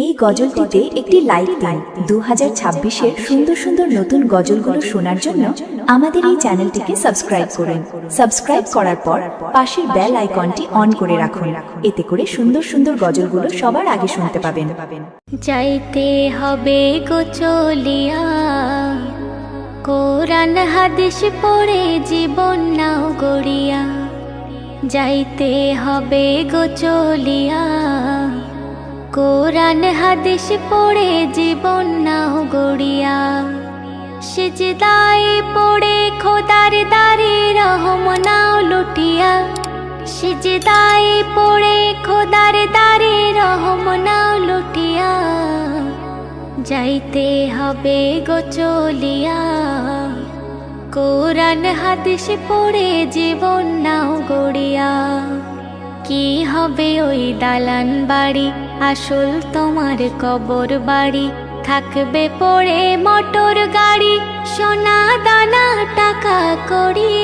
এই গজলটিতে একটি লাইক দিন। 2026-এর সুন্দর সুন্দর নতুন গজলগুলো শোনার জন্য আমাদের এই চ্যানেলটিকে সাবস্ক্রাইব করুন। সাবস্ক্রাইব করার পর পাশের বেল আইকনটি অন করে রাখুন, এতে করে সুন্দর সুন্দর গজলগুলো সবার আগে শুনতে পাবেন। যাইতে হবে গো চলিয়া, কোরআন হাদিস পড়ে জীবন নাও গড়িয়া। যাইতে হবে গো চলিয়া, কোরআন হাদিস পড়ে জীবন নাও গড়িয়া। সিজদায় পড়ে খোদার দারে রহম নাও লুটিয়া। সিজদায় পড়ে খোদার দারে রহম নাও লুটিয়া। যাইতে হবে গো চলিয়া, কোরআন হাদিস পড়ে জীবন নাও গড়িয়া। কি হবে ওই দালান বাড়ি, আসল তোমার কবর বাড়ি। থাকবে পড়ে মোটর গাড়ি, সোনা দানা টাকা কড়ি।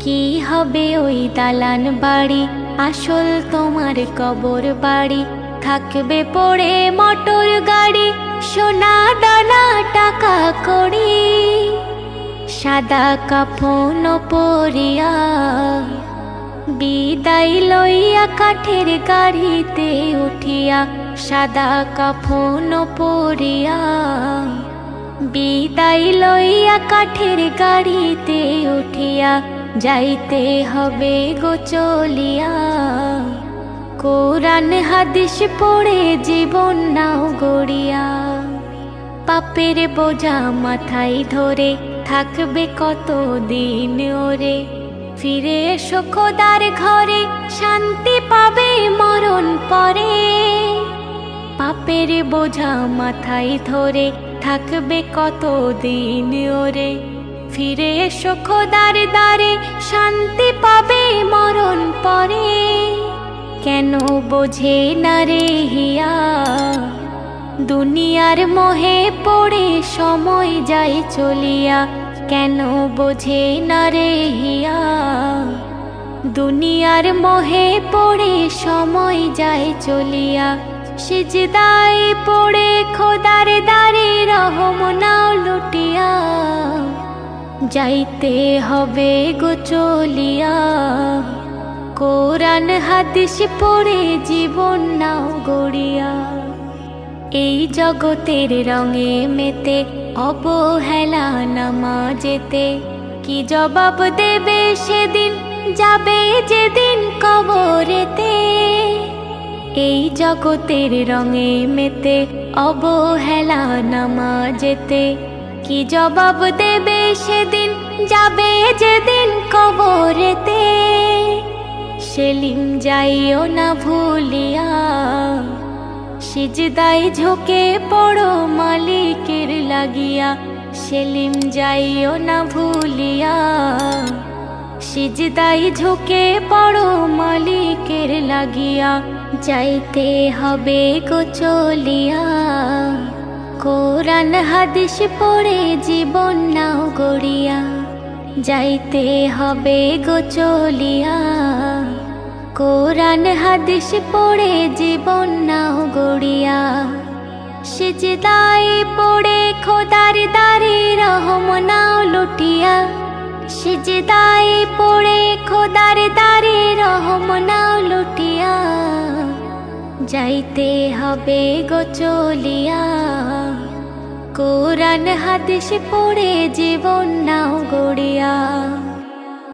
কি হবে ওই দালান বাড়ি, আসল তোমার কবর বাড়ি। থাকবে পড়ে মোটর গাড়ি, সোনা দানা টাকা কড়ি। সাদা কাফন পরিয়া, বিদায় লইয়া কাঠের গাড়িতে উঠিয়া। সাদা কাফন পরিয়া, বিদায় লইয়া কাঠের গাড়িতে উঠিয়া। যাইতে হবে গো চলিয়া, কোরআন হাদিস পড়ে জীবন নাও গড়িয়া। পাপের বোঝা মাথায় ধরে থাকবে কত দিন ওরে। ফিরে এসো খোদার ঘরে, শান্তি পাবে মরণ পরে। পাপের বোঝা মাথায় ধরে থাকবে কত দিন ওরে। ফিরে এসো খোদার দ্বারে, শান্তি পাবে মরণ পরে। কেন বোঝে না রে হিয়া, দুনিয়ার মোহে পড়ে সময় যায় চলিয়া। কেন বোঝে না রে হিয়া, দুনিয়ার মোহে পড়ে সময় যায় চলিয়া। সিজদায় পড়ে খোদার দারে রহম নাও লুটিয়া। যাইতে হবে গো চলিয়া, কোরআন হাদিস পড়ে জীবন নাও গড়িয়া। এই জগতের রঙে মেতে অবহেলা নামাজেতে। কি জবাব দেবে সেদিন, যাবে যেদিন কবরেতে। এই জগতের রঙে মেতে অবহেলা নামাজেতে। কি জবাব দেবে সেদিন, যাবে যেদিন কবরেতে। সেলিম যাইও না ভুলিয়া, সিজদায় ঝুঁকে পড়ো মালিকের লাগিয়া। সেলিম যাইও না ভুলিয়া, সিজদায় ঝুঁকে পড়ো মালিকের লাগিয়া। যাইতে হবে গো চলিয়া, কোরআন হাদিস পড়ে জীবন নাও গড়িয়া। যাইতে হবে গো চলিয়া, কোরআন হাদিস পড়ে জীবন নাও গড়িয়া। সিজদায় পড়ে খোদার দারে রহম নাও লুটিয়া। সিজদায় পড়ে খোদার দারে রহম নাও লুটিয়া। যাইতে হবে গো চলিয়া, কোরআন হাদিস পড়ে জীবন নাও